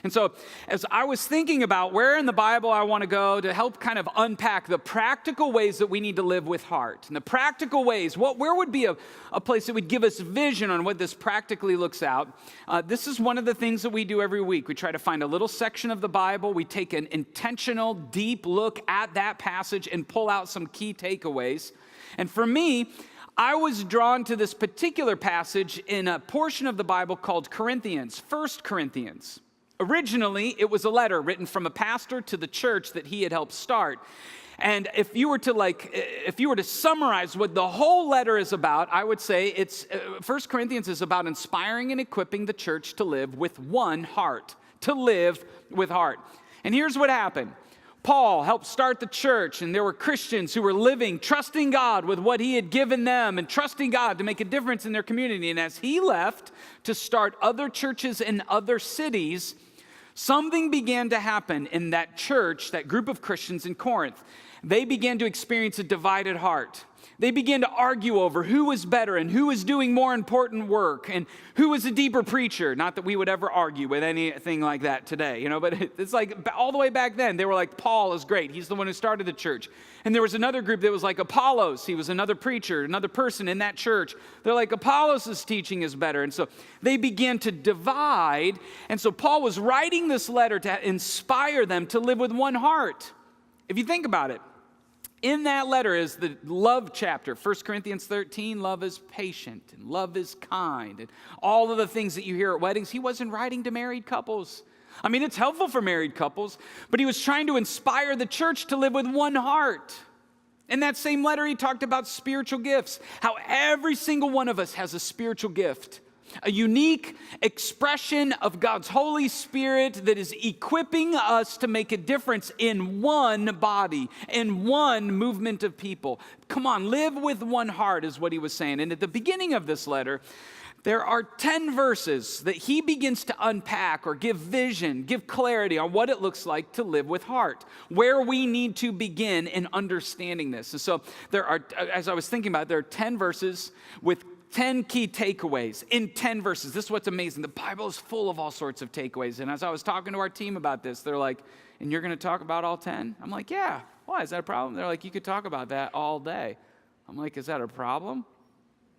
And so as I was thinking about where in the Bible I want to go to help kind of unpack the practical ways that we need to live with heart, and the practical ways, where would be a place that would give us vision on what this practically looks out, this is one of the things that we do every week. We try to find a little section of the Bible. We take an intentional, deep look at that passage and pull out some key takeaways. And for me, I was drawn to this particular passage in a portion of the Bible called Corinthians, 1 Corinthians. Originally, it was a letter written from a pastor to the church that he had helped start. And if you were to summarize what the whole letter is about, I would say 1 Corinthians is about inspiring and equipping the church to live with one heart, to live with heart. And here's what happened. Paul helped start the church, and there were Christians who were living, trusting God with what he had given them and trusting God to make a difference in their community. And as he left to start other churches in other cities, something began to happen in that church, that group of Christians in Corinth. They began to experience a divided heart. They began to argue over who was better and who was doing more important work and who was a deeper preacher. Not that we would ever argue with anything like that today, but it's like all the way back then, they were like, Paul is great. He's the one who started the church. And there was another group that was like Apollos. He was another preacher, another person in that church. They're like, Apollos' teaching is better. And so they began to divide. And so Paul was writing this letter to inspire them to live with one heart. If you think about it, in that letter is the love chapter. 1 Corinthians 13, love is patient and love is kind. And all of the things that you hear at weddings, he wasn't writing to married couples. I mean, it's helpful for married couples, but he was trying to inspire the church to live with one heart. In that same letter, he talked about spiritual gifts, how every single one of us has a spiritual gift. A unique expression of God's Holy Spirit that is equipping us to make a difference in one body, in one movement of people. Come on, live with one heart is what he was saying. And at the beginning of this letter, there are 10 verses that he begins to unpack or give vision, give clarity on what it looks like to live with heart, where we need to begin in understanding this. And so there are, as I was thinking about it, there are 10 verses with 10 key takeaways in 10 verses. This is what's amazing. The Bible is full of all sorts of takeaways. And as I was talking to our team about this, they're like, and you're going to talk about all 10? I'm like, yeah. Why? Is that a problem? They're like, you could talk about that all day. I'm like, is that a problem?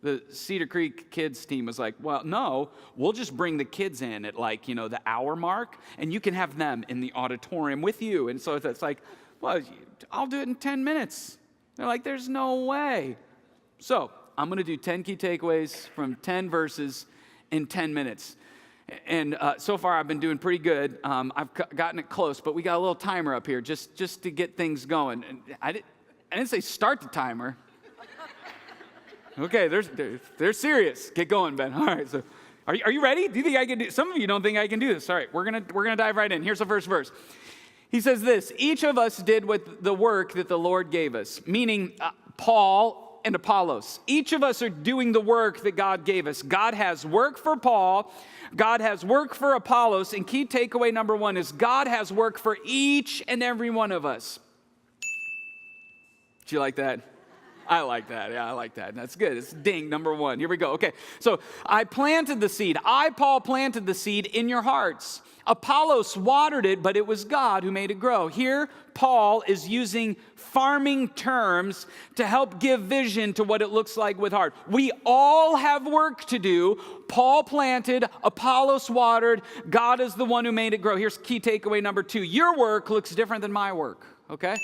The CedarCreek kids team was like, well, no, we'll just bring the kids in at the hour mark, and you can have them in the auditorium with you. And so it's like, well, I'll do it in 10 minutes. They're like, there's no way. So I'm going to do 10 key takeaways from 10 verses in 10 minutes. And so far, I've been doing pretty good. I've gotten it close, but we got a little timer up here just to get things going. And I didn't say start the timer. Okay, they're serious. Get going, Ben. All right, so are you ready? Do you think I can do? Some of you don't think I can do this. All right, we're gonna dive right in. Here's the first verse. He says this: each of us did with the work that the Lord gave us, meaning Paul and Apollos. Each of us are doing the work that God gave us. God has work for Paul. God has work for Apollos. And key takeaway number 1 is God has work for each and every one of us. Do you like that? I like that. Yeah, I like that. That's good. It's ding, number 1. Here we go. Okay, so I planted the seed. Paul, planted the seed in your hearts. Apollos watered it, but it was God who made it grow. Here, Paul is using farming terms to help give vision to what it looks like with heart. We all have work to do. Paul planted, Apollos watered, God is the one who made it grow. Here's key takeaway number 2. Your work looks different than my work, okay?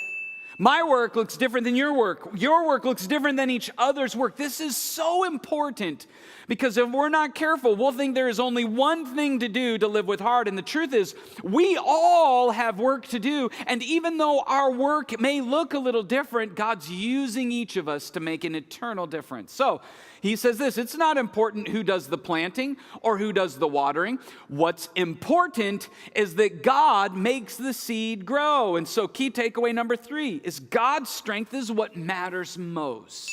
My work looks different than your work. Your work looks different than each other's work. This is so important because if we're not careful, we'll think there is only one thing to do to live with heart. And the truth is, we all have work to do. And even though our work may look a little different, God's using each of us to make an eternal difference. So he says this: it's not important who does the planting or who does the watering. What's important is that God makes the seed grow. And so key takeaway number 3 is God's strength is what matters most.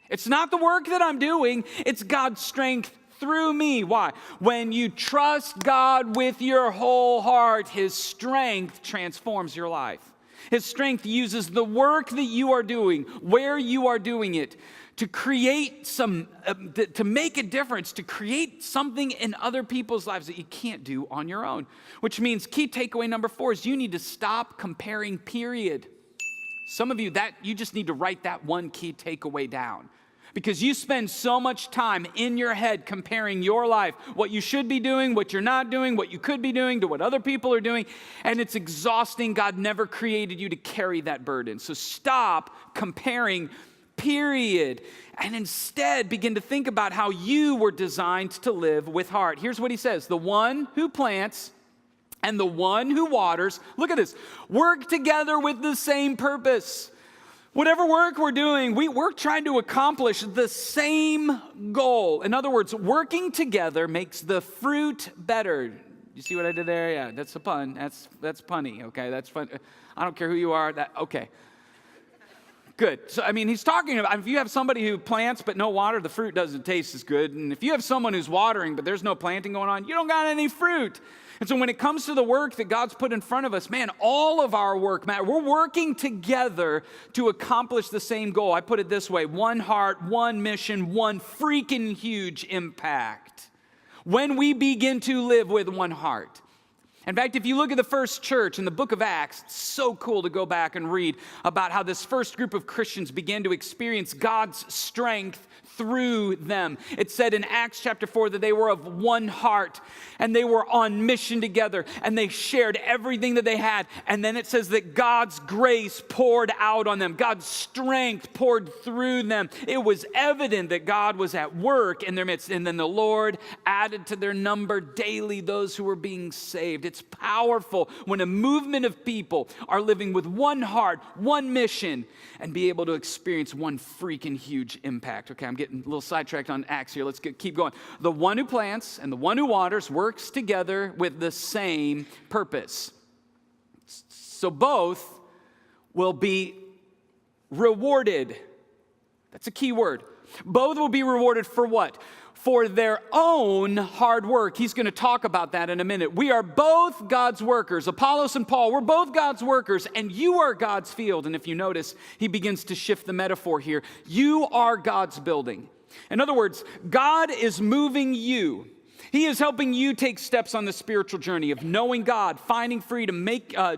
It's not the work that I'm doing, it's God's strength through me. Why? When you trust God with your whole heart, His strength transforms your life. His strength uses the work that you are doing, where you are doing it, to create to make a difference, to create something in other people's lives that you can't do on your own. Which means key takeaway number 4 is you need to stop comparing, period. Some of you, you just need to write that one key takeaway down. Because you spend so much time in your head comparing your life, what you should be doing, what you're not doing, what you could be doing to what other people are doing, and it's exhausting. God never created you to carry that burden. So stop comparing, period, and instead begin to think about how you were designed to live with heart. Here's what he says: the one who plants and the one who waters, look at this, work together with the same purpose. Whatever work we're doing, we're trying to accomplish the same goal. In other words, working together makes the fruit better. You see what I did there? Yeah, that's a pun. That's punny, okay? That's fun. I don't care who you are. Okay. Good. So, he's talking about if you have somebody who plants but no water, the fruit doesn't taste as good. And if you have someone who's watering but there's no planting going on, you don't got any fruit. And so when it comes to the work that God's put in front of us, man, all of our work matters. We're working together to accomplish the same goal. I put it this way: one heart, one mission, one freaking huge impact. When we begin to live with one heart. In fact, if you look at the first church in the book of Acts, it's so cool to go back and read about how this first group of Christians began to experience God's strength through them. It said in Acts chapter 4 that they were of one heart and they were on mission together and they shared everything that they had. And then it says that God's grace poured out on them. God's strength poured through them. It was evident that God was at work in their midst. And then the Lord added to their number daily those who were being saved. It's powerful when a movement of people are living with one heart, one mission, and be able to experience one freaking huge impact. Okay, I'm getting a little sidetracked on Acts here. Let's keep going. The one who plants and the one who waters works together with the same purpose. So both will be rewarded. That's a key word. Both will be rewarded for what? For their own hard work. He's going to talk about that in a minute. We are both God's workers. Apollos and Paul, we're both God's workers, and you are God's field. And if you notice, he begins to shift the metaphor here. You are God's building. In other words, God is moving you. He is helping you take steps on the spiritual journey of knowing God, finding freedom,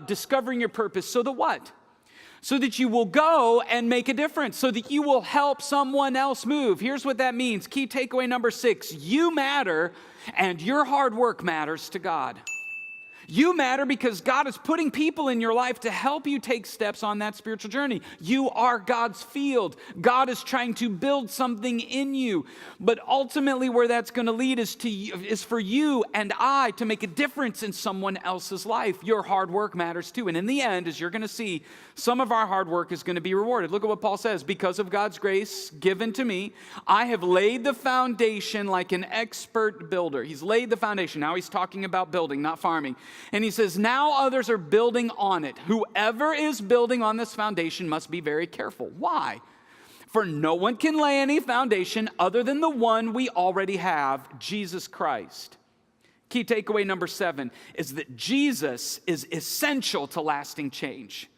discovering your purpose. So that what? So that you will go and make a difference, so that you will help someone else move. Here's what that means. Key takeaway number 6, you matter and your hard work matters to God. You matter because God is putting people in your life to help you take steps on that spiritual journey. You are God's field. God is trying to build something in you. But ultimately where that's going to lead is for you and I to make a difference in someone else's life. Your hard work matters too. And in the end, as you're going to see, some of our hard work is going to be rewarded. Look at what Paul says. Because of God's grace given to me, I have laid the foundation like an expert builder. He's laid the foundation. Now he's talking about building, not farming. And he says, now others are building on it. Whoever is building on this foundation must be very careful. Why? For no one can lay any foundation other than the one we already have, Jesus Christ. Key takeaway number 7 is that Jesus is essential to lasting change.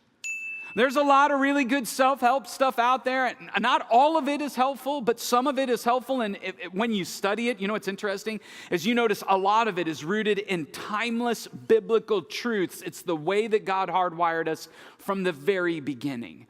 There's a lot of really good self-help stuff out there. And not all of it is helpful, but some of it is helpful. And when you study it, you know what's interesting? Is you notice a lot of it is rooted in timeless biblical truths. It's the way that God hardwired us from the very beginning.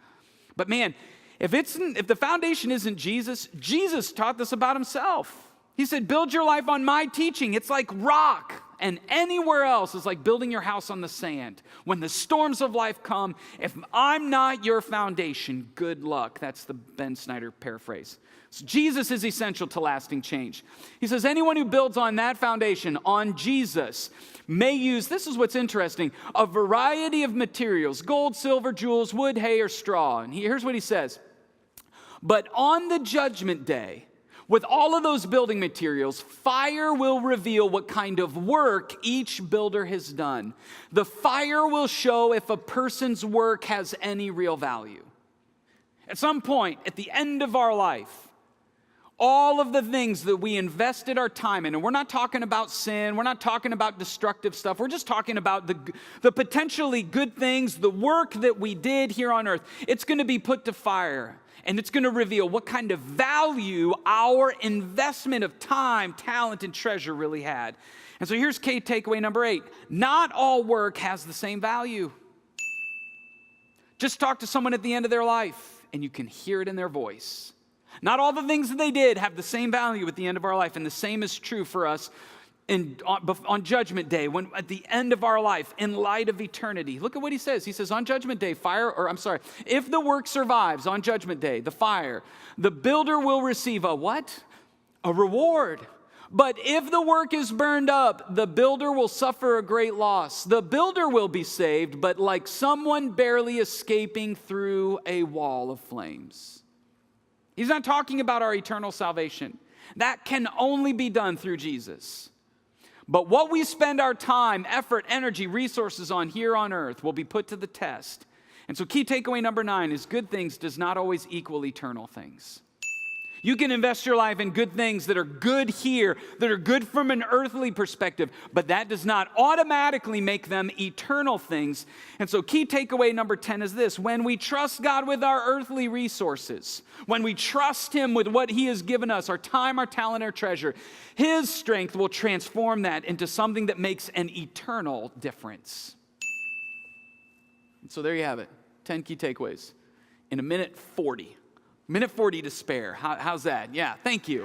But man, if the foundation isn't Jesus, Jesus taught this about himself. He said, build your life on my teaching. It's like rock. And anywhere else is like building your house on the sand. When the storms of life come, if I'm not your foundation, good luck. That's the Ben Snyder paraphrase. So Jesus is essential to lasting change. He says, anyone who builds on that foundation, on Jesus, may use, this is what's interesting, a variety of materials, gold, silver, jewels, wood, hay, or straw. And here's what he says. But on the judgment day, with all of those building materials, fire will reveal what kind of work each builder has done. The fire will show if a person's work has any real value. At some point, at the end of our life, all of the things that we invested our time in, and we're not talking about sin, we're not talking about destructive stuff, we're just talking about the potentially good things, the work that we did here on earth, it's going to be put to fire. And it's going to reveal what kind of value our investment of time, talent, and treasure really had. And so here's key takeaway number 8. Not all work has the same value. Just talk to someone at the end of their life, and you can hear it in their voice. Not all the things that they did have the same value at the end of our life, and the same is true for us on Judgment Day, when at the end of our life, in light of eternity. Look at what he says. He says, on Judgment Day, if the work survives on Judgment Day, the fire, the builder will receive a what? A reward. But if the work is burned up, the builder will suffer a great loss. The builder will be saved, but like someone barely escaping through a wall of flames. He's not talking about our eternal salvation. That can only be done through Jesus. But what we spend our time, effort, energy, resources on here on earth will be put to the test. And so key takeaway number 9 is good things does not always equal eternal things. You can invest your life in good things that are good here, that are good from an earthly perspective, but that does not automatically make them eternal things. And so key takeaway number 10 is this: when we trust God with our earthly resources, when we trust Him with what He has given us, our time, our talent, our treasure, His strength will transform that into something that makes an eternal difference. And so there you have it, 10 key takeaways in a minute 40. Minute 40 to spare. How's that? Yeah, thank you.